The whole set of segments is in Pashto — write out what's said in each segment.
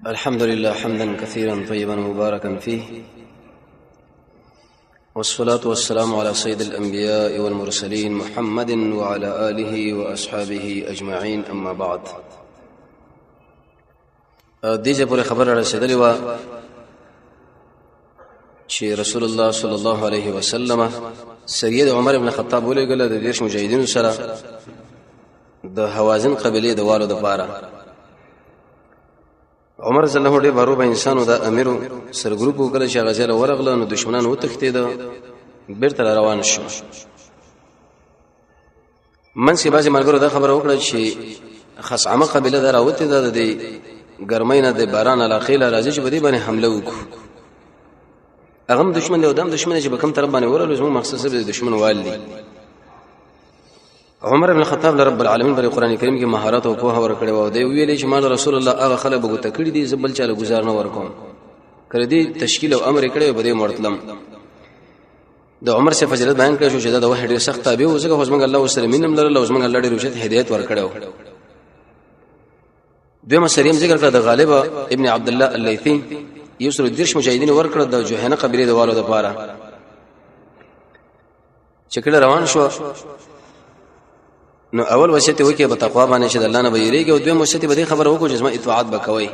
الحمد لله حمدا كثيرا طيبا مباركا فيه، والصلاة والسلام على سيد الأنبياء والمرسلين محمد وعلى آله وأصحابه أجمعين. أما بعد، دیجه پورې خبر رسیدلی و چې رسول الله صلی الله علیه وسلم سید عمر ابن خطاب ولېږله د دیرش مجاهدینو سره د حوازن قبیلې د والو د پاره. عمر رضی الله عنه ډېر باروبه انسانو د امیرو سره ګروپ وکړ چې غزاله ورغله، نو دشمنان وتښتېد، بیرته روان شو. منځ کې بعضې ملګرو دا خبره وکړه چې خصعمه قبیله دا راوتې ده د ګرمۍ نه د باران علاقې له راځي چې په دې باندې حمله وکړو. هغه هم دشمن دی او دا هم دشمن دی چې په کوم طرف باندې ورغلو، زموږ مقصد صرف د دشمن وال دی. عمر بن الخطاب رب العالمین پر قران کریم کې مهارت او پوهه ورکړې و او دی ویلې چې مال رسول الله هغه خلک بغوته کړی دي، زبل چاله گزار نه ورکوم. کړه دې تشکیل او امر کړی په دې مرتلم. د عمر سے فضیلت بیان کړی شو چې دا د وحی ډېر سخت تابع و، ځکه خو الله سره مينم لرله او زمونږ الله ډېر وشت هدایت ورکړو. دویمه سریم ذکر کړ د غالب ابن عبد الله الليثي یوسر دیرش مجاهدین ورکړه د جوهنه قبیله د والو د پاره. چې کله روان شو نو اول وصیت وکي په تقوا باندې چې الله نه بېریږي، او دویم وصیت به خبر وکړو چې زما اطاعت وکوي.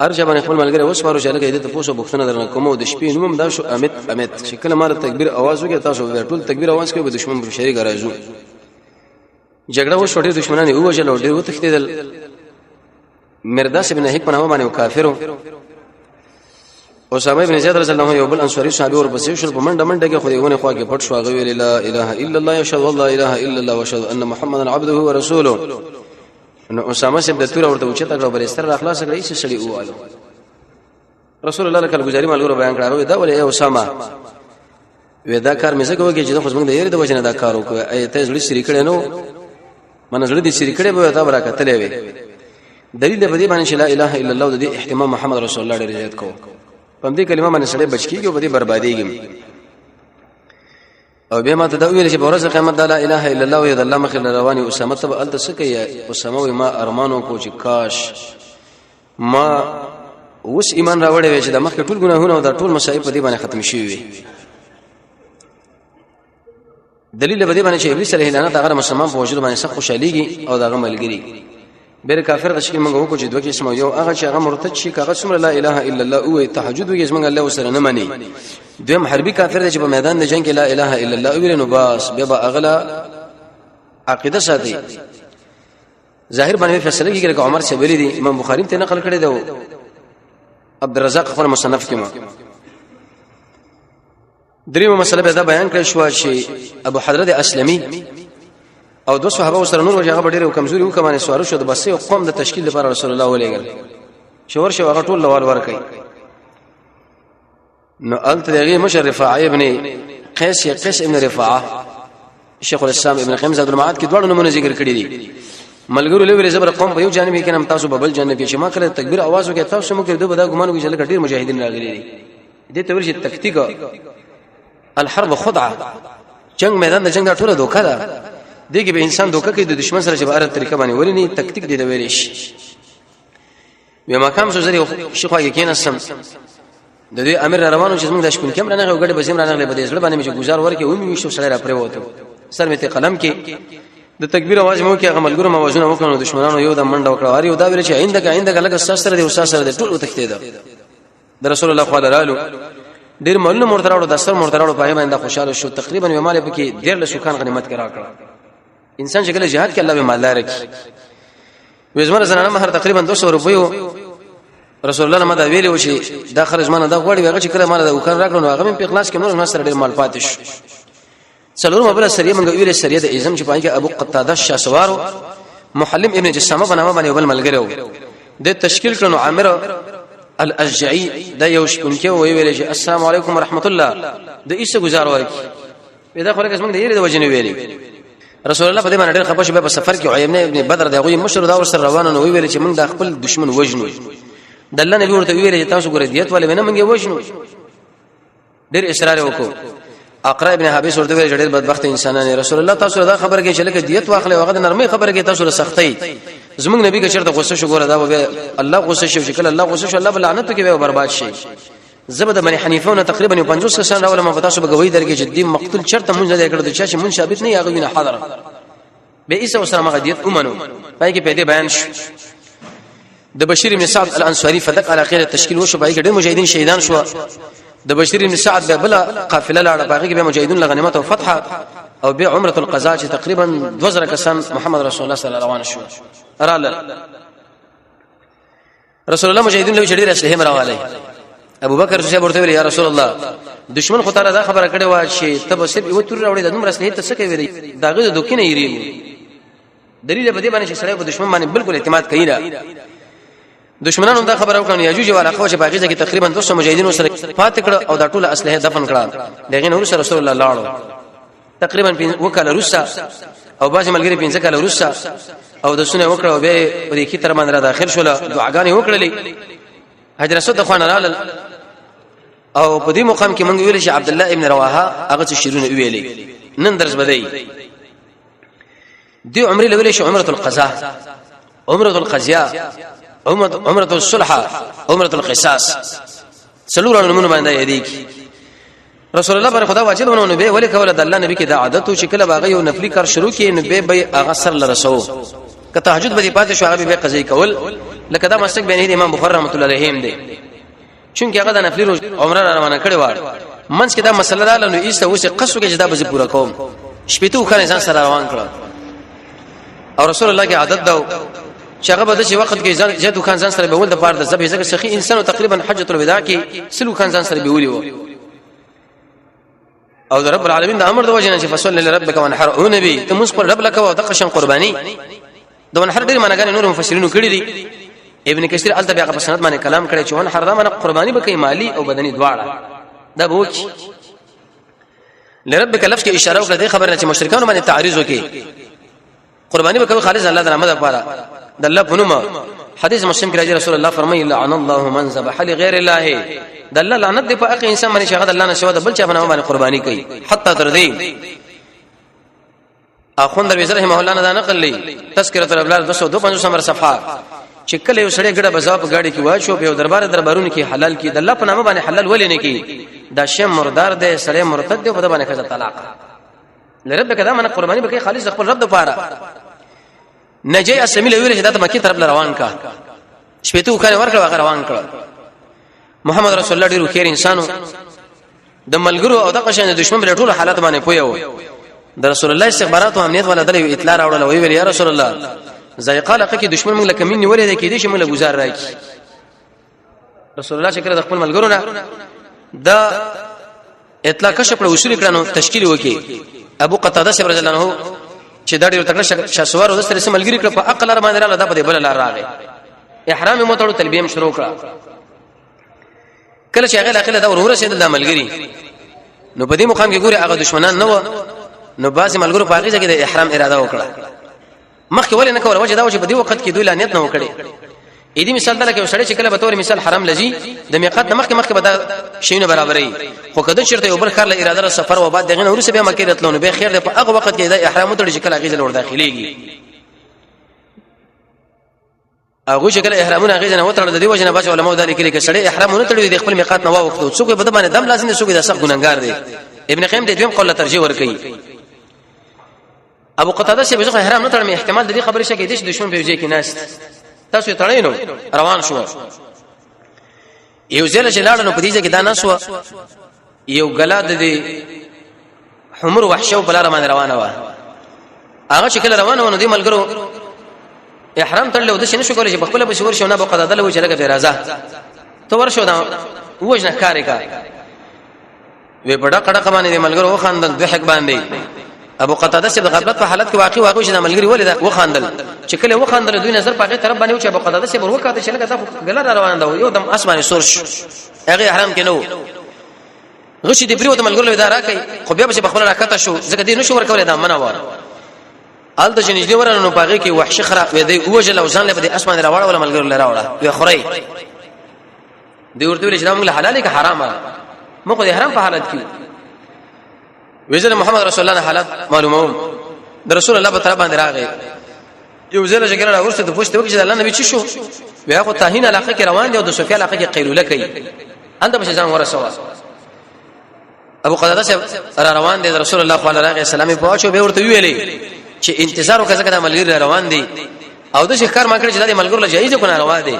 ارجه باندې خپل ملګری وسپارو چې لکه دې ته پوسو بوختنه درنه کوم او د شپې نوم دا شو امت چې کله مال تکبیر आवाज وکړي تاسو ټول تکبیر आवाज کوي، به دشمن پر شریک راځو. جګړه و شوړې دشمنان یې وژل او ډېر وتښتېدل. مرداس ابن هیک په نامه باندې کافرو. اسامه ابن زید رضی الله عنه یو بل انصاری صحابي ورپسې شو، په منډه منډه کې خو دې ونه خوا کې پټ شو. هغه ویل لا اله الا الله یشهد الله اله الا الله واشهد ان محمدا عبده ورسوله. نو اسامه سم د تور ورته وچته کړو، بل استر اخلاص کړی چې سړی واله. رسول الله کله گزاري مالګرو بیان کړو، دا ولې اسامه ودا کار مې څنګه وکړي چې خو څنګه د یری د وجنه دا کار وکړي. ایته زړی سری کړي نو من زړه دې سری کړي به تا برکتلې وي. دلیل دې باندې چې لا اله الا الله د اهتمام محمد رسول الله ډېر زیات کو. په دې کلمه باندې سړی بچ کیږي او په دې برباديږي. او به ما ته دا ویل چې په ورځ قیامت لا اله الا الله او الله مخ رواني اسامه ته الته سکه اسامه ما ارمانو کو چې کاش ما اوس ایمان راوړې وي چې د مخ ټول ګناهونه او د ټول مصائب په دې باندې ختم شي وي. دلیل به دې باندې چې ابلیس علیه لعنت هغه مسلمان په وجود باندې سخت خوشاليږي او داغه ملګری بیر کافر د شکل منغو کو چې دوه قسم یو هغه چې هغه مرتد شي هغه څومره لا اله الا الله او تهجد وي چې موږ الله سره نه مانی. دویم حربي کافر دی چې په میدان د جنگ کې لا اله الا الله ویل نو بس بیا اغلا عقیده ساتي. ظاهر باندې فیصله کیږي چې عمر سے ویلي دي، امام بخاری ته نقل کړی دی، عبد الرزاق خپل مصنف کې ما دریمه مسله به دا بیان کړی شو چې ابو حضرت اسلمي او دو صحابه سره نور وجهه ډېر کمزوري وکمانه سوار شو د بسې او قوم د تشکیل لپاره رسول الله ولېګل شور شو هغه ټول لوال ورکړي. نو الت دغه مشر رفاعه ابن قیس ابن رفاعه شیخ الاسلام ابن قیم زاد المعاد کې دوه نمونه ذکر کړی دي. ملګرو له ویل زبر قوم په یو جانب کې نم تاسو په بل جانب کې شما کړه تکبیر आवाज وکړه تاسو مو کې دوه بدا ګمان وکړي چې ډېر مجاهدین راغلي دي. دې ته ورشي تکتیک الحرب خدعه، جنگ میدان د جنگ ټوله دوکه ده. دغه به انسان دوکه کوي د دشمن سره چې په اړه طریقه باندې ورني تکتیک دی د ویریش. بیا مقام سو زری شیخ وايي کیناسم د دې امیر روانو چې موږ د شپون کمر نه غوډه بزم رانه له بده زړه باندې چې گزار ورکه و مې شو سره را پرې وته سر مې ته قلم کې د تکبیر आवाज مو کې عمل ګرو موازونه وکړو دشمنانو یو د منډه وکړه اړ یو دا ویل چې اینده لګ سره دی استاد سره دی ټول وتښتید. د رسول الله صلی الله علیه ډیر مولنه مرتراړو د سر مرتراړو پای باندې خوشاله شو. تقریبا یو مال به کې ډیر له شکان غنیمت کرا کړ. انسان چې کله jihad کې الله به مالدار کی وزمره زنانه مہر تقریبا 200 روپیو رسول الله ما دا ویلو چې دا خرج مانه دا غوړي هغه چې کله مال دا وکړ راکړو هغه په اخلاص کې نور سره ډیر مال پاتې شو. څلورم بل سریه منګ ویلې سریه د اعظم چې پای کې ابو قتاده شاسوارو محلم ابن جسامه بنامه باندې بل ملګریو د تشکیل کړو. عامر الاشجعي دا یو شپونکې ویل چې السلام علیکم ورحمت الله د ایسه گزار ورکی پیدا خلک اسمن د یری د وجنه ویلي. رسول الله په دې باندې ډېر خپه شو. په سفر کې عیمنه ابن بدر دغه مشر دا ورسره روانه نو ویل چې موږ د خپل دشمن وجنو دله نبی ورته ویل چې تاسو ګره دیت ولې نه موږ وجنو. ډېر اصرار وکړو اقرا ابن حابس ورته ویل ډېر بدبخت انسانان رسول الله تاسو دا خبر کې چې لکه دیت واخلې وغه نرمي خبر کې تاسو سختي زمونږ نبی کې چرته غصه شو ګوره دا به الله غصه شو چې کله الله غصه شو الله بلعنت کوي او برباد شي زبد بني حنیفه تقریبا 50 سنه اول ما تاسو به گوي درګه چې دین مقتول چرته مونږ نه کړو چې مونږ ثابت نه یاغو نه حاضر به عیسی وسلم غدیت اومنو پای کې پیدا بیان شو د بشیر بن سعد الانصاری فدق علی خیر تشکیل وشو پای کې ډېر مجاهدین شهیدان شو د بشیر بن سعد به بلا قافله لاړه باغی کې به مجاهدین لغنیمت او فتح او به عمره القضاء چې تقریبا 2000 کسان محمد رسول الله صلی الله علیه وسلم ارال رسول الله مجاهدین له شډیر اسلحه مراواله ابو بکر صاحب ورته ویل یا رسول الله دشمن خو تعالی دا خبره کړې و چې ته به صرف یو تور راوړې د دومره اسلحه ته څه کوي داغه د دوکینه یری دلیل به دې باندې چې سړی په دشمن باندې بالکل اعتماد کوي نه دشمنانو دا خبره وکړه یاجوج ولا خوش باغیزه کې تقریبا 200 مجاهدین سره فات کړه او دا ټول اسلحه دفن کړه دغه نور رسول الله لاړو تقریبا وکاله روسا او باز ملګری 15 کاله روسا او د سونه وکړه به په دې کې تر باندې داخل شول دعاګانې وکړلې حضرت صد خوان رال او په دې مقام کې مونږ ویل چې عبد الله ابن رواحه هغه څه شیرونه ویلې نن درس بدای دی عمره لولې شو عمره القضاء عمره القضاء عمره الصلح عمره القصاص سلور نمونه باندې یادې کی رسول الله پر خدا واجب ونه به ولې کوله د الله نبی کې دا عادت او شکل باغ یو نفلی کار شروع کړي نو به هغه سر لرسو که تهجد به پاتې شو هغه به قضیه کول لکه دا مسلک بین امام بخاری رحمۃ اللہ علیہ دی چونکه هغه د نفلی روز عمره روانه کړي و منځ کې دا مسله رااله نو ایسته اوسه قصو کې جدا به پورا کوم شپېتو خان انسان سره روان کړ او رسول الله کې عادت دا چې هغه به د وخت کې ځان جدو خان ځان سره به ول د پاره د ذبح ځکه شخصي انسان تقریبا حجۃ الوداع کې سلو خان ځان سره به ولي و او رب العالمین د امر د وجنه چې فصل لربک وانحر او نبی ته موږ پر رب لك او دقشن قرباني د وانحر ډیر معناګان نور مفسرینو کړی دي ابن کثیر الته بیا په سند باندې کلام کړی چې وانحر دا معنی قرباني به کوي مالی او بدني دواړه دا به وکی لربک لفظ کې اشاره وکړه د خبره چې مشرکان باندې تعریض وکي قرباني به کوي خالص الله تعالی لپاره د الله پنوما حدیث مسلم کې راځي رسول الله فرمایي لعن الله من ذبح لغیر الله د الله لعنت دی په هغه انسان باندې چې هغه د الله نشو د بل چا باندې قرباني کوي حتی تر دې اخوند درویز رحمه الله نه نقل لې تذکرۃ الابرار 252 نمبر صفحه چې کله یو سړی ګډه بزاپ گاډي کې واښو په دربارونو کې حلال کی د الله په نامه باندې حلال ولې نه کی دا شی مردار دی سړی مرتد دی په باندې کړه طلاق لرب کدا من قرباني به کوي خالص خپل رب لپاره نجی اسمیل ویل چې د مکی طرف روان کا شپېتو خان ورکړه هغه روان کړ محمد رسول الله ډیرو خیر انسانو د ملګرو او د قشن دشمن بل ټول حالات باندې پویو د رسول الله استخبارات او امنیت ولا دلی اطلاع راوړل وی یا رسول الله ذایقه لکه کې دشمن موږ لکه مين ولې د کې دې شمول گزار راکی رسول الله شکر د خپل ملګرو نه د اطلاع کشف پر اصول کړهنو تشکیل وکي ابو قتاده رضی الله عنه چې دا ډېر تکړه شاسوار او سره سملګری کړ په عقل باندې رااله د په بل لار راغی احرام مو تړو تلبیه شروع کړه کله چې هغه عقل دا ورور سید د ملګری نو په دې مقام کې ګوره هغه دشمنان نه نو بعضی ملګرو په هغه ځای کې د احرام اراده وکړه مخکې ولې نه کوله وجه دا و چې په دې وخت کې دوی لانیت نه وکړي اې دې مثال دا لکه سړی چې کله به تور مثال حرام لذي د میقات مخکې به دا شیونه برابرې خو کده چیرته یو بل خار له اراده سفر و بعد دغه ورسې به مکه راتلونه به خیر ده په هغه وخت کې دا احرام تړي چې کله غیزه ور داخليږي هغه چې کله احرامونه غیزه نه وتړل د دې وجه نه باج علماء دا لیکلي چې سړی احرامونه تړي د خپل میقات نه واوخته څوک به د باندې دم لازم نه څوک د سخت ګناګار دی ابن قیم دې دویم قول ترجیح ور کوي ابو قتاده چې به احرام نه تړم احتمال د دې خبرې شکه دې دشمن په وجه کې ناس تاسو تړینو روان شو یو ځل چې لاړ نو په دې ځای کې دا نسو یو غلا د دې حمر وحشو بل روانه و هغه چې کله روانه ونه دې ملګرو احرام تړلو د شنو شو کولای چې په خپل بشور شو نه په قضا دلو چې لګه فرازه تو ورشو دا وژنه کاری کا وی بڑا کډه باندې ملګرو خاندل دوه حق باندې ابو قتاده چې د غفلت په حالت کې واقع چې ملګری ولې وخاندل چې کله وخاندل دوی نظر پاکه طرف باندې چې ابو قتاده چې ورکاته چې لګه دا غلط روان دا یو دم اسماني سورش هغه احرام کې نو غشي دی بریو د ملګرو له اداره کوي خو بیا به خپل راکته شو ځکه دې نشو ورکول دا منه واره آل د جنځ ورنه نو پاګه کې وحشي خراب وي دی اوجل او ځان له دې اسمان راوړ ولا ملګرو له راوړه وي خوري دی ورته ویل چې دا موږ حلال کې حرام موږ د حرام په حالت کې وزیر محمد رسول الله حالت معلومون د رسول الله په طرف باندې راغی یو ځل چې ګره ورسته د پوښتنه وکړه الله نبی چی شو بیا خو تاهین علاقه کې روان دي او د سفیا علاقه کې قیلوله کوي انده به ځان ورسوه ابو قتاده را روان دي رسول الله صلی الله علیه وسلم په واچو به ورته ویلې چې انتظار وکړه ځکه د ملګری روان دي او د شکر ما کړی چې د ملګرو له جایزه کو نه روان دي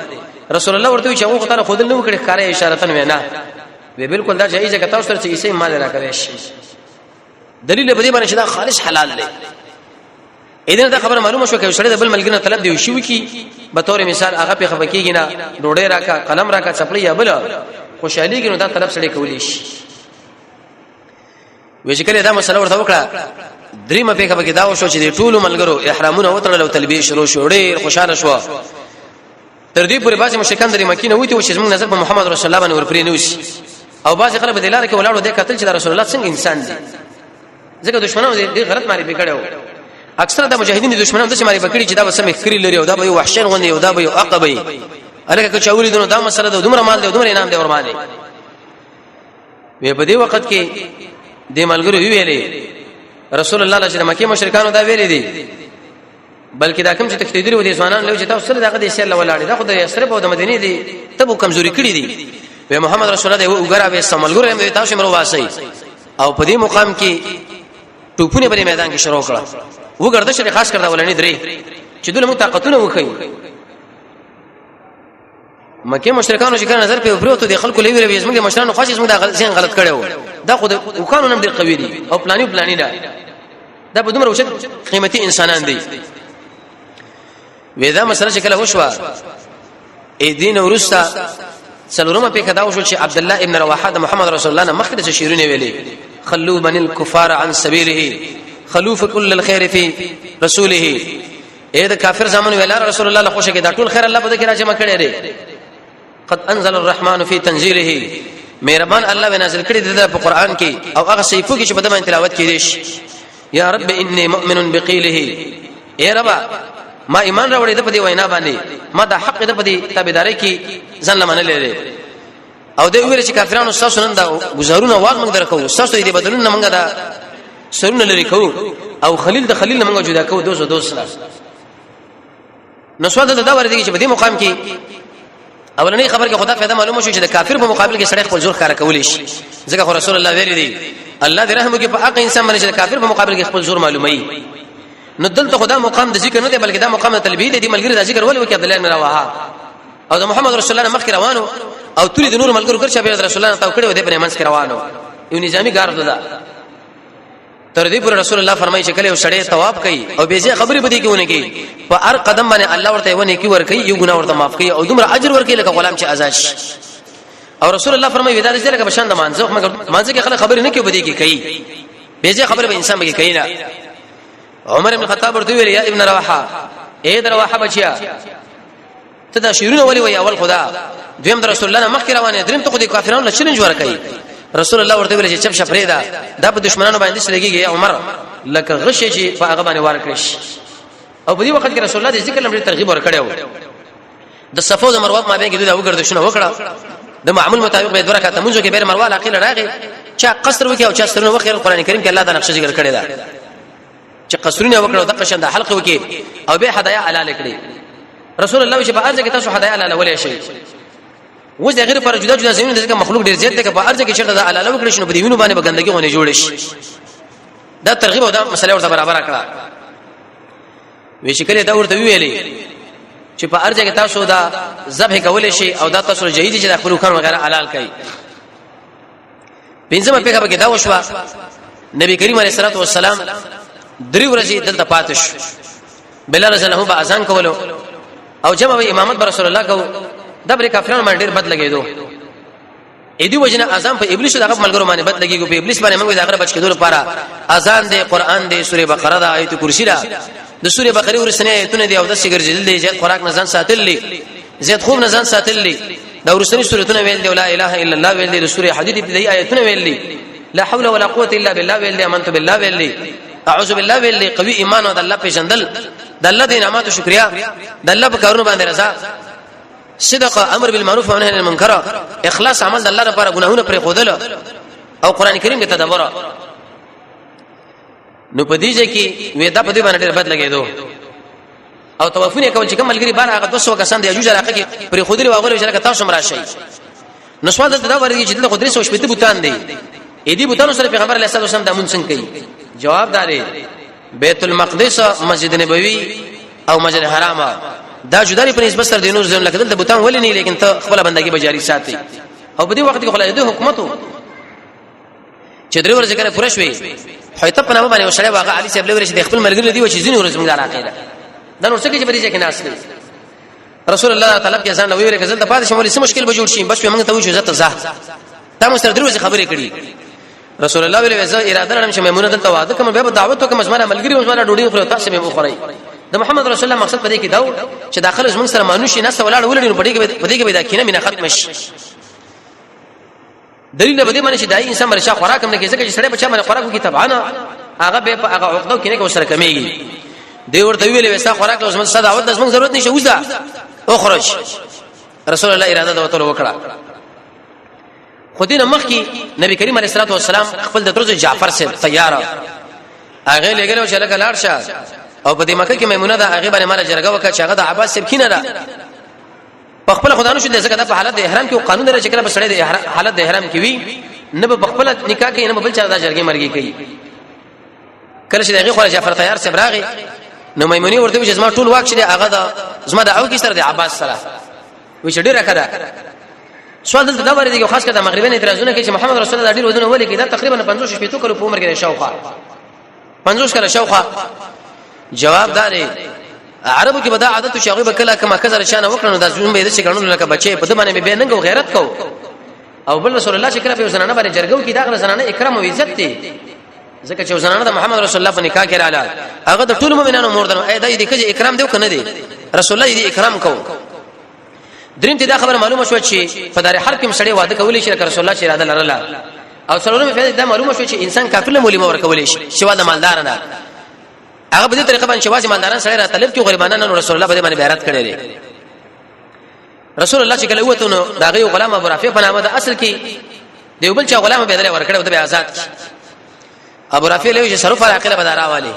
رسول الله ورته چې هغه تعالی خود نه وکړي ښکارې اشاره تن وینا به بالکل دا جایزه که تاسو سره چې یې مال راکوي شي دلیل به دې باندې چې دا خالص حلال دی اذن دا خبره معلومه شو چې سړی د بل ملګری طلب دی شو کی به تور مثال هغه په خبکیږي نه ډوډۍ راکا قلم راکا چپړی یا بل خوشالي کې نو دا طلب سړی کولی شي وې چې کله دا مسله ورته وکړه دریمه په خبکې دا وشو چې د ټولو ملګرو احرامونه وتړل او تلبیه شروع شو ډېر خوشاله شو تر دې پورې بعضی مشرکان د مکې نه وته چې موږ نظر په محمد رسول الله باندې ورپرې نه وسی او بعضی خلک په دلاره کې ولاړو د قتل چې رسول الله څنګه انسان دي ځکه دشمنانو دې غلط ماری پکړو اکثر د مجاهدین دشمنانو د ماری پکړي چې دا وسمه خري لري او دا به وحشین غونډي او دا به عقبې الکه که چاولې دونو دا مسله د دومره مال دی دومره انعام دی ورمانه وی په دې وخت کې د ملګرو ویلې رسول الله صلی الله علیه وسلم کې مشرکانو دا ویلې دي بلکې دا کوم چې تکتیدري و دي ځوانان له چې تاسو سره دغه د اسلام ولاړ دا خو د یسرب او د مدینه دي ته کمزوري کړی دي وی محمد رسول الله وګرا به سملګرو هم تاسو مرو واسي او په دې مقام کې ټوپونه په میدان کې شروع کړه وګرځه چې خاص کړه ولني درې چې دله طاقتونه وخی مکه مشرکانو چې نظر په پروتو دي خلکو لوي وي زموږ مشرانو خاص زموږ د غلط کړو دا خو د قانون هم ډیر قوي دي او پلاني دا په دومره وشت قیمتي انسانان دي وېدا مسله چې کله وشوه اې دین ورستا څلورمه په کدا وشو چې عبد الله ابن رواحه د محمد رسول الله نه مخکې شیرونه ویلي خلوا من الكفار عن سبيله خلوف كل الخير في رسوله اې دا کافر زمانه ویلا رسول الله له خوشه کې دا ټول خیر الله بده کې راځي مکړي لري قد انزل الرحمن في تنزيله مهربان الله نازل کړی دی په قران کې او هغه صحیفو کې چې په دمن تلاوت کړي شي یا رب اني مؤمن بقيله اے رب ما ایمان راوړې د په دې وینا باندې ما د حق د په دې تابعداري کې ځان لمنه لري او د ویل چې کافرانو تاسو نن دا گزارونه واغ موږ درکو تاسو دې بدلون موږ دا سرونه لري کو او خلیل د خلیل موږ جدا کو دوست نو سوال دا ورته چې په دې مقام کې اولنی خبر کې خدا پیدا معلومه شو چې د کافر په مقابل کې سړی خپل زور کار کولی شي ځکه خو رسول الله ویلي دی الله دې رحم وکړي په حق انسان باندې چې کافر په مقابل کې خپل زور معلومي نو دلته خدا مقام د ذکر نه دی بلکې دا مقام د تلبیه دی ملګری د ذکر ولې وکړي عبد الله بن رواحه او د محمد رسول الله مخ روانو او توري د نور ملګرو ګرځي به رسول الله تاو کړي و دې په منځ کې روانو یو نظامی ګارد ده تر دې پر رسول الله فرمایي چې کله یو سړی ثواب کوي او به ځای خبرې بدی کوي کې په هر قدم باندې الله ورته ونه کی ور کوي یو ګناه ورته معاف کوي او دومره اجر ور کوي لکه غلام چې آزاد شي او رسول الله فرمایي ودا دې لکه بشان د مانځو مانځو کې خلک خبرې نه کوي بدی کوي به ځای خبرې به انسان به کوي نه عمر بن الخطاب ورته ویل یا ابن رواحه اے رواحه بچیا ته دا شیرونه ولي وي اول خدا دویم رسول الله مخ روانه دریم ته خو د کافرانو له چیلنج ور کوي رسول الله ورته ویل چې چپ شپریدا دا په دشمنانو باندې سلګيږي عمر لکه غشي چې په هغه باندې وار کړی او په دې وخت کې رسول الله د ذکر لمړي ترغیب ور کړو د صفو د مروه ما بین کې دا وګرځښنه وکړه د معمول مطابق به درکه ته منځو کې بیر مروه عقیل راغی چې قصر وکي او چې سرونه وخیر قران کریم کې الله دا نقشه ذکر کړی دا چې قصرونه وکړو د قشن د حلقه وکي او به هدايا علاله کړی رسول الله چې په ارزه کې تاسو هدايا علاله ولې شي وځ غیر پر جدا زمين دغه مخلوق ډیر زیات دی که په ارزه کې شرط د علاله وکړي شنو په دیونو باندې بغندګي غونې جوړ شي دا ترغیب او دا مسله ورته برابر کړه وی شکل دا ورته ویلې چې په ارزه کې تاسو دا ذبح کولې شي او دا تاسو جهیدي چې د خپل خان وغیرہ حلال کړي پنځمه پیغه کې دا وشوا نبی کریم علیه الصلاه والسلام درې ورځې دلته پاتش بلال رضی الله عنه اذان کولو او جمع امامت رسول الله کو دبر کافرانو باندې ډېر بد لګیدو اې دی وجنه اذان په ابلیس دغه ملګرو باندې بد لګیږي په ابلیس باندې موږ دغه بچ کېدو لپاره اذان دی قران دی سوره بقره دا آیت کرسی دا د سوره بقره ورسنه ایتونه دی او د شګر جلد دی چې خوراک نزان ساتل دي زیات خوب نزان ساتل دي دا ورسنه سورته ویل دی لا اله الا الله ویل دی سوره حدید ابتدائي آیتونه ویل دي لا حول ولا قوه الا بالله ویل دی امنت بالله ویل دی اعوذ بالله ویل دی قوي ایمان او د الله پیژندل د الله د نعمت او شکریا د الله په کارونو باندې رضا صدق امر بالمعروف ونهي عن المنکر اخلاص عمل د الله لپاره ګناهونه پرې خودل او قران کریم کې تدبر نو پدیږي کې وې دا په دې باندې ډېر بد لګېدو او توافونه کول چې کوم ملګری بار هغه 200 کسان د یوج علاقه کې پر خودري واغره چې تاسو مراشي نو سوال دا ورګي چې د قدرت سو شپته بوتان دی اې دې بوتانو سره پیغمبر علیه الصلاه والسلام د مونږ څنګه کوي جواب داري بیت المقدس مسجد نبوي او مسجد حرام دا جداري په نسبت سره د نور ځین لکه د بوتان ولې نه لیکن ته خپل بندګي بجاری ساتي او په دې وخت کې خلای د حکومتو چې درې ورځې کنه پوره شوي حیته په نامه باندې وشړې واقع علي صاحب لوري چې د خپل مرګ دی و چې ځین ورځې موږ علاقه ده دا نور څه کې بریځه کې ناس دي رسول الله تعالی کې ځان نو ویل کې زل د پاتې شمولې څه مشکل به جوړ شي بس موږ ته وښو زته زه تا مو سره دروځي خبرې کړي رسول الله ویل وځه اراده لرم چې میمونه دلته واده کوم به دعوت وکم زما ملګری زما ډوډۍ خو تاسو به مخوري د محمد رسول الله مقصد پدې کې دا چې داخله زموږ سره مانوشي نس ولاړ ولړي پدې کې به دا کینه مینه ختم شي دلیل به دې معنی چې دای انسان مرشا خوراک هم نه کېږي چې سړی بچا باندې خوراک کوي تبعانه هغه به هغه عقده کینه کې وسره کمیږي دی ورته ویلې وسا خوراک لازم صدا دعوت لازم ضرورت نشي وځه او خرج رسول الله اراده دا وته وکړه خدینه مخ کې نبی کریم علیه الصلاه والسلام خپل د ترځ جعفر سره تیار هغه لګلو چې لکه لاړ شه او په دې مکه کې میمونه دا هغه باندې مال جرګه وکړه چې هغه د عباس سب کینه ده په خپل خدانو شو د زکه په حالت د احرام کې قانون لري چې کله بسړې د حالت د احرام کې وي نه په خپل نکاح کې نه بل چا د جرګې مرګي کوي کله چې هغه خو جعفر تیار سره راغی نو میمونی ورته چې زما ټول واک چې هغه د زما د او کې سره د عباس سره وي چې ډیره کړه سوال دلته دا ورته خاص کړه مغربین اعتراضونه کوي چې محمد رسول الله ډیر ودونه ولې کې دا تقریبا 50 شپې تو کړو په عمر کې شاوخه 50 کله شاوخه جواب داري عربو کې بدا عادت شاغي بکلا کما کذر شان وکړنو دا زوم به دې چې ګڼو لکه بچي په دمانه به ننګ او غیرت کو او بل رسول الله شکر په زنانه باندې جرګو کې داخله زنانه اکرام او عزت دي ځکه چې زنانه د محمد رسول الله په نکاح کې رااله هغه د ټول مؤمنانو موردنو اې دای دې کې اکرام دیو کنه دي رسول الله دې اکرام کو دریم ته دا خبر معلومه شو چې په دار حرب کې مشړې واده کولې شي رسول الله چې اراده لرله او سرورم په دا معلومه شو چې انسان کافر له مولي مور کولې شي شوا د مالدار نه هغه په دې طریقه باندې شواز مالداران سره را طلب کې غریبانو رسول الله باندې بیعت کړی دی رسول الله چې کله وته نو دا غي غلام ابو رافع په نامه د اصل کې دیوبل چې غلام به درې ورکړ او د آزاد ابو رافع له چې صرف عقله بدارا والی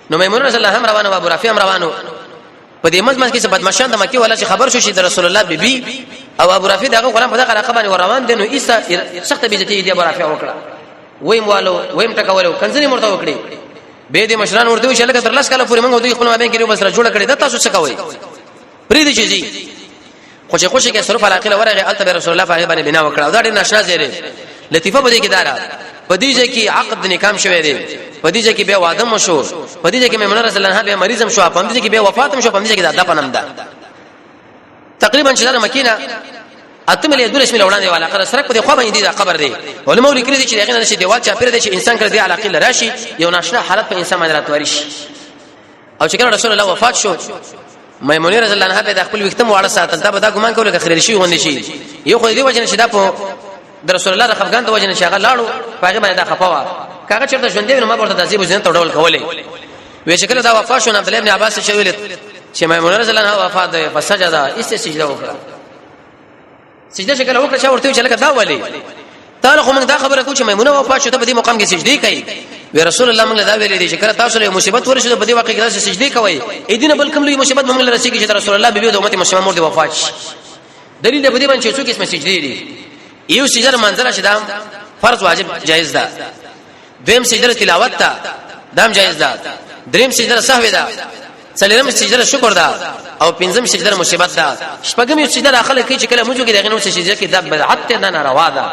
نو میمون رسول الله هم روانو ابو رافع هم روانو په دې مزمن کې څه بدمعشان د مکی ولا چې خبر شو چې د رسول الله بیبي او ابو رافع دغه غلام په دغه رقم باندې روان دي نو ایسا سخت بیزتی دی ابو رافع وکړه ویم والو ویم ټکولو کنځنی مرته وکړي به دې مشران ورته چې لکه تر لاس کاله پورې موږ دوی خپل مابین کې بس را جوړ کړی دا تاسو څه کوي پرې دي چې خوشي کې صرف علاقه ورغه الته رسول الله صلی الله علیه بنا وکړه دا ډېر ناشنا زیره لطیفه بده کې دارا پدې کې عقد نکام شوه دی پدې کې به واده مشو پدې کې میمونه رسول الله به مریضم شو پدې کې به وفاتم شو پدې کې دا پنم ده تقریبا چې دا مکینه اتمه له دولش مل وړاندې والا قره سره په خو باندې دا قبر دی علماء لیکلي دي چې دغه نشي دیوال چا پیر دي چې انسان کړي دی علاقه لراشي یو ناشنا حالت په انسان باندې راتوري شي او چې کله رسول الله وفات شو میمونه رضی الله عنها به د خپل وختم واړه ساتل دا به دا ګمان کوله خیر شي غونډي شي یو خو دې وجه نشي دا په د رسول الله خفقان د وجه نشي هغه لاړو پاګه باندې دا خفاوه کاغه چرته ژوندې نو ما ورته د عجیب ځین تړول کولې وې چې کله دا وفات شو عبد الله ابن عباس چې ویل چې میمونه رضی الله عنها وفات ده فسجدا استسجده وکړه سجده شکل وکړه چې ورته چې لکه دا ولي تعالی خو موږ دا خبره کوو چې میمونه وفات شو ته په دې مقام کې سجدي کوي وی رسول الله موږ دا ویلي دي چې کله تاسو له مصیبت ورشي په دې واقع کې سجدي کوي اې دینه بل کوم لوی مصیبت موږ له رسېږي چې رسول الله بیبي د امت مسلمان مور دي وفات شي دلیل دې باندې چې څوک اسمه سجدي دي یو سجده منظره شدام فرض واجب جایز ده دویم سجده تلاوت ده دام جایز ده دریم سجده سهو ده څلورم سجده شکر ده او پنځم سجده مصیبت ده شپږم سجده داخله کوي چې کله موږ کې دغه نو سجده کې د بدعت نه ناروا ده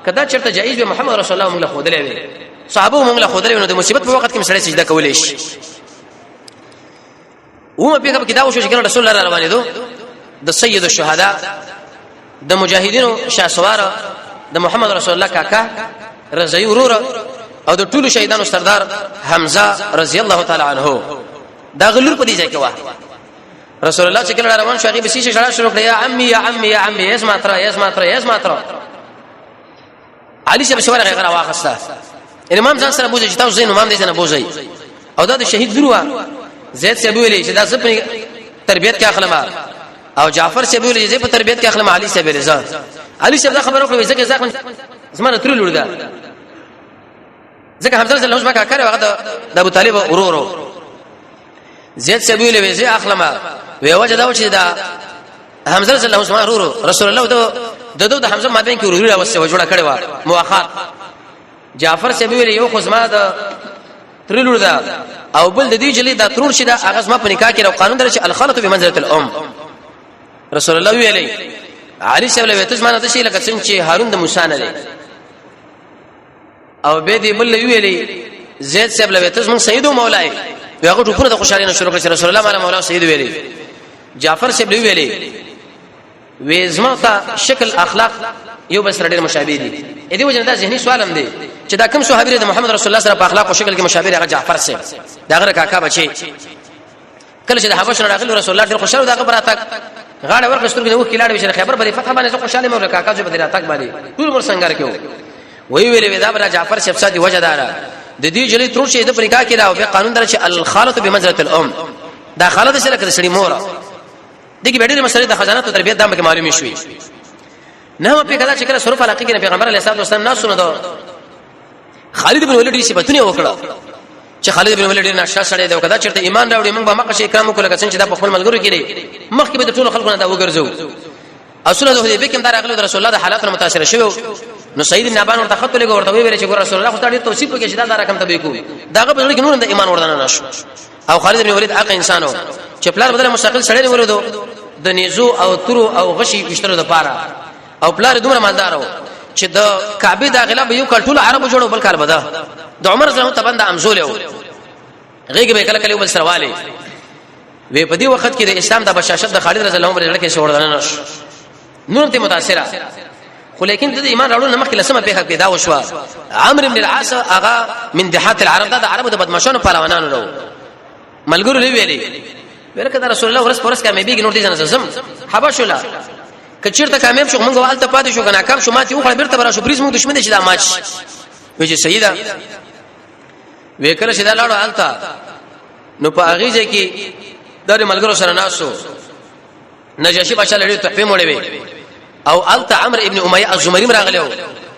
کدا چرته جایز به محمد رسول الله موږ له خود لوي صحابه موږ له خود لوي نو د مصیبت په وخت کې مسله سجده کولې شي ومه په کې دا وشو چې رسول الله روانې دو د سید الشهدا د مجاهدینو شاسوار د محمد رسول الله کاکا رضی ورور او د ټولو شهیدانو سردار حمزه رضی الله تعالی عنه دا غلور په دې ځای کې واه رسول الله چې کله روان شو هغه به شیشه شړا شروع کړ یا عمي یا عمي یا عمي اسمع ترى علي شه بشوره غیر واخسته امام ځان سره بوزي چې تاسو زین امام دې نه بوزي او دا د شهید وروا زید شه ویلي چې دا سپه تربيت کې اخلم او جعفر شه ویلي چې په تربيت کې اخلم علي شه رضا علي شه دا خبره کوي ځکه ځکه زمانه تر لور ده ځکه حمزه رضی الله عنه کا کړو هغه د ابو طالب ورورو زید سبیل وی زی اخلمه وی وجه دا و چې دا حمزه رضی الله عنه ورورو رسول الله د حمزه مابین کې وروري راوسته جوړه کړې و مواخات جعفر سبیل یو خصما د ترلور دا او بل د دې جلی دا ترور شي دا هغه ما په نکاح کې قانون درچ الخلط بمنزله الام رسول الله ویلي علي سبیل وی تاسو د شي لکه څنګه چې هارون د موسی نه لري او به دې بل ویلي زید سبیل وی تاسو مون سید او مولای هغه ټول د خوشالۍ شروع کړ رسول الله معنا مولا سید ویلي جعفر سبیل ویلي وېزما تا شکل اخلاق یو بس ډېر مشابه دي اې دې وجه دا ذهني سوال هم دی چې دا کوم صحابي د محمد رسول الله سره په اخلاق او شکل کې مشابه هغه جعفر سره دا غره کاکا بچي کله چې د حبش راغلی رسول الله ډېر خوشاله دا خبره تا غاړه ورکړ سترګې وو کلاړ وشره خبر به فتح باندې خوشاله مې کاکا جو بدر اتاک باندې ټول مر څنګه کېو وی ویلې دا بر جعفر سره صادي وجه دارا د دې جلی تر شه د پریکا کې راو په قانون درچ الخالط بمنزله الام دا خالد سره کړ سړي مور دغه بیډری مسلې د خزانه ته تربیت دامه کې معلومي شوې نه په کله چې کله صرف علاقه کې پیغمبر علیه الصلاه والسلام ناس سونه خالد بن ولید شي بتونه وکړه چې خالد بن ولید نشه سره دا کدا چرته ایمان راوړي موږ به مکه شي کرام وکړه څنګه چې دا په خپل ملګرو کې مخکې به د ټولو خلکو نه دا وګرځو اصله د حدیبیه کې دا راغلو رسول الله د حالات متاثر شوی نو سید بن ابان ورته خط لګو ورته ویل چې ګور رسول الله خو ته ډیر توصیف وکړي چې دا رقم ته به کو داغه په لړ کې نور د ایمان وردان نشو او خالد بن ولید هغه انسانو چې پلار بدل مستقل سړی ورودو د نيزو او ترو او غشي وشترو د پاره او پلار دومره مالدارو چې د کعبه داخله به یو کټول عربو جوړو بل کال بده د عمر زلمو تبند امزوله غیګ به کله کله بل سرواله وی په دې وخت کې د اسلام د بشاشت د خالد رضی الله عنه لړ کې شوړدان نشو نور ته متاثره خو لیکن د ایمان راوړل نه مخکې لسمه په حق پیدا وشو عمرو بن العاص اغا من دحات العرب د عربو د بدمعشانو پهلوانانو رو ملګرو ویلي ورکه د رسول الله ورس پرس کامیابی کې نور دي ځنه زم حبش ولا کچیرته کامیاب شو موږ والته پاتې شو کنه کام شو ماتي خو بیرته برا شو پریز موږ دشمن دي چې دا ماچ وی چې سیدا وکړه چې دا لاړو التا نو په هغه ځای کې د ملګرو سره ناسو نجاشي بادشاہ لري تحفه موړې وي او التا عمرو ابن امیہ الزمری راغلو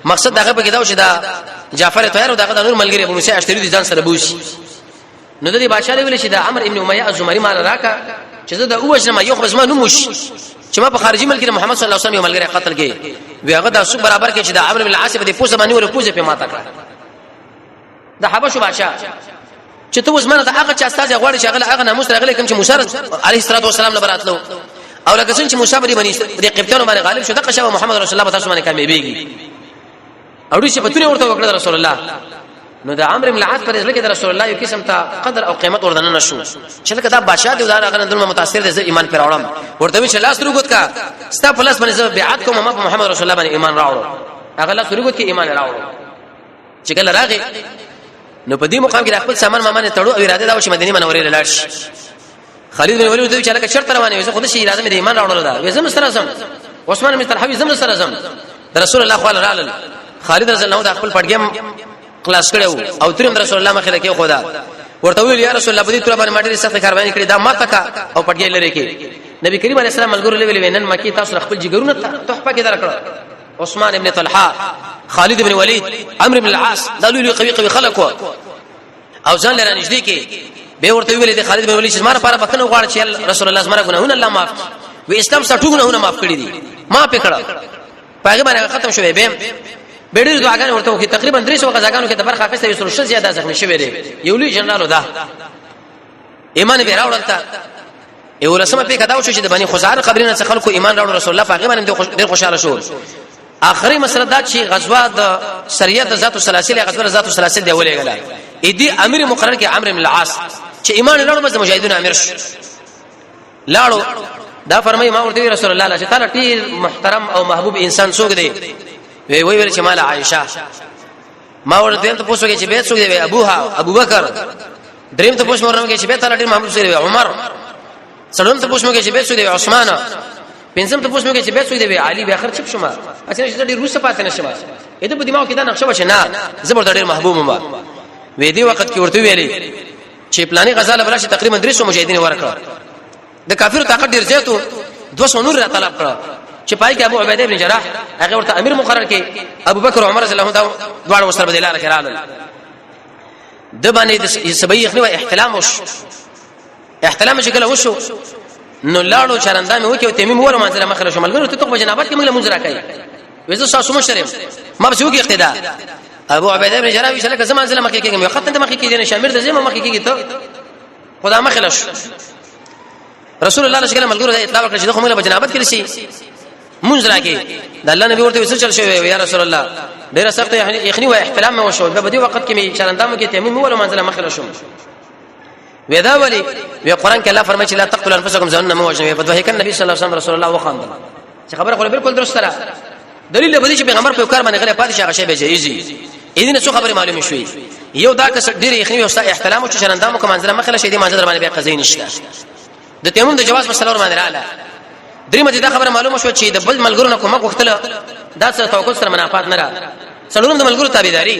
مقصد دغه په کې دا و چې دا جعفر طاهر او دغه نور ملګری ابو موسی اشتری دي ځان سره بوشي نو د دې بادشاہ ویل چې دا عمرو ابن امیہ الزمری مال راکا چې دا اوجنه یو خصمه نموش چې ما په خارجي ملک محمد صلی الله علیه وسلم ملګری قتل کې وی هغه د سو برابر کې چې دا عمرو بن العاص په دې پوسه باندې ور پوسه په ماته کړ د حبشو بادشاہ چې ته وزمنه د هغه چا استاد غوړي شغله هغه ناموس راغلی کوم چې موسی علیه السلام نه براتلو او لکه څنګه چې موسی باندې قبطانو باندې غالب شو دغه شوه محمد رسول الله تاسو باندې کامیابیږي او دې چې په تونه ورته وکړه رسول الله نو د عمرو بن العاص پر ځل کې د رسول الله یو قسم ته قدر او قیمت ورته نشو چې لکه دا بادشاہ دی دا هغه اندر متاثر دي ایمان پر اورم ورته وی چې لاس رغوت کا ستا په لاس باندې بیعت کوم ما په محمد رسول الله باندې ایمان راوړو هغه لاس رغوت کې ایمان راوړو چې کله راغی نو په دې مقام کې خپل سامان مامانه تړو او اراده دا و چې مدینه منورې لاړ شي خالد بن ولید چې لکه شرط روانه وي خو د شي اراده مې ایمان راوړل دا وزم سره زم عثمان بن طلحه زم سره زم رسول الله صلی الله علیه وسلم خالد رضی الله عنه خپل پټګم خلاص کړو او تریم رسول الله مخه کې خدا ورته ویل یا رسول الله په دې تر باندې ماډي سخت کاروانی کړی دا ما تکا او پټګی لري کې نبی کریم علیه السلام ملګرو لوي وینن مکی تاسو خپل جګرونه تحفه کې درکړه عثمان ابن طلحه خالد بن ولید عمرو بن العاص دا لوی قوي خلق او ځان لره نږدې کې به ورته ویل دي خالد بن ولید چې ماره لپاره بکنه غواړي چې رسول الله زما ګناهونه الله معاف وي اسلام سټوګنهونه معاف کړی دي ما پکړه پیغمبر ختم شوی به بیډر دعاګانې ورته وکړي تقریبا 300 غزاګانو کې د برخه اخیسته یو سره زیاده زخمی شوی دی یو لوی جنرال ده ایمان به راوړل تا یو رسمه په کدا شو چې د بني خزار قبرینه څخه خلکو ایمان راوړل رسول الله پاک باندې ډېر خوشاله شو اخري مسله دا چې غزوه د سریه د ذات السلاسل غزوه ذات السلاسل دی ولېګل اې دي امیر مقرر کې عمرو بن العاص چې ایمان راوړل بس مجاهدون امیر شو لاړو دا فرمایي ما ورته رسول الله چې تعالی ډېر محترم او محبوب انسان څوک دی وی ویل چې مال عائشه ما ورته ته پوښتنه کې چې بیت څوک دی ابوها ابوبکر دریم ته پوښتنه کې چې بیت تعالی ډېر محبوب دی عمر څلورم ته پوښتنه کې چې بیت څوک دی عثمان پنځم ته پوښتنه کې چې بیت څوک دی علي به اخر چپ شوما اصل چې ډېر روسه پاتې نشم اته په دماغ کې دا نقشه وشه نه زبر ډېر محبوب ما وې دی وخت کې ورته ویلي چې پلاني غزاله بلشه تقریبا 300 مجاهدین ورکړه د کافرو طاقت ډېر زیاتو 200 نور را طلب کړ چې پای کې ابو عبیده ابن جراح هغه ورته امیر مقرر کې ابو بکر او عمر رضی الله عنهم دواړه وسره بدلاره کړل د باندې د سبي يخني احتلام وش احتلام چې کله وشو نو لاړو چرندامه وکي او تیمم ولا منځله مخله شمال ګرو ته په جنابت کې موږ منځرا کوي وېزه ساسو مشرم ما به وکي اقتدا ابو عبیده بن جراوی شله کزما منځله مخکې کېږي یو خط ته مخکې کېږي شامل د زما مخکې کېږي ته خدا مخله شو رسول الله صلی الله علیه وسلم ګرو اطلاع وکړه چې خو موږ په جنابت کې رسي منځرا کې د الله نبی ورته وسه چل شو یا رسول الله ډیر سخت یخني و احتلام مو شو په دې وخت کې می چرندامه کې تیمم ولا منځله مخله شو ودا ولي وی قران کې الله فرمایي چې لا تقتلوا انفسكم ظننا ما وجنه په دوه کې نبی صلی الله علیه وسلم رسول الله وخاند چې خبره خو بالکل درسته ده دلیل به دي چې پیغمبر په کار باندې غلې پاتې شي هغه شی به جایزي اذن څو خبره معلومه شوې یو دا کس ډیر یخني او احتلام او چرندامه کوم منځله مخله شي دې منځله باندې به قضې نشته د تیمم د جواز مسله ور باندې رااله درې مده دا خبره معلومه شو چې د بل ملګرو نه کومه غوښتله دا څه توکل سره منافات نه را څلورم د ملګرو تابعداري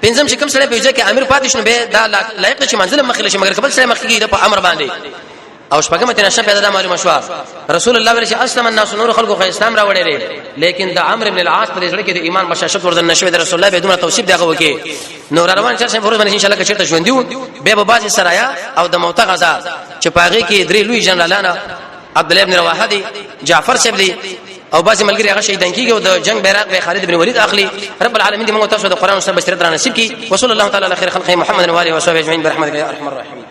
پنځم چې کوم سره په ځکه امیر پاتې شنو به دا لایق چې منځله مخله شي مګر قبل سره مخکې د په امر باندې او شپږم ته نشه پیدا د معلومه شو رسول الله ورته اسلم الناس نور خلقو خو اسلام را وړي لیکن د عمرو بن العاص په ځړ کې د ایمان بشاشت ورته نشوي د رسول الله به دومره توصیف دغه وکي نور روان چې فروز باندې ان شاء الله کچته ژوندیو به به باز سرايا او د موته غزا چې پاغي کې درې لوی جنرالانه عبد الله بن رواحه دي جعفر شبلي او بعض ملګری هغه شهیدان کیږي او د جنگ بیرغ به خالد بن ولید اخلي رب العالمین دې موږ تاسو د قران سره بشریت را نصیب کی وصلی الله تعالی علی خیر خلق محمد و علیه و صحبه اجمعین برحمتک یا ارحم الراحمین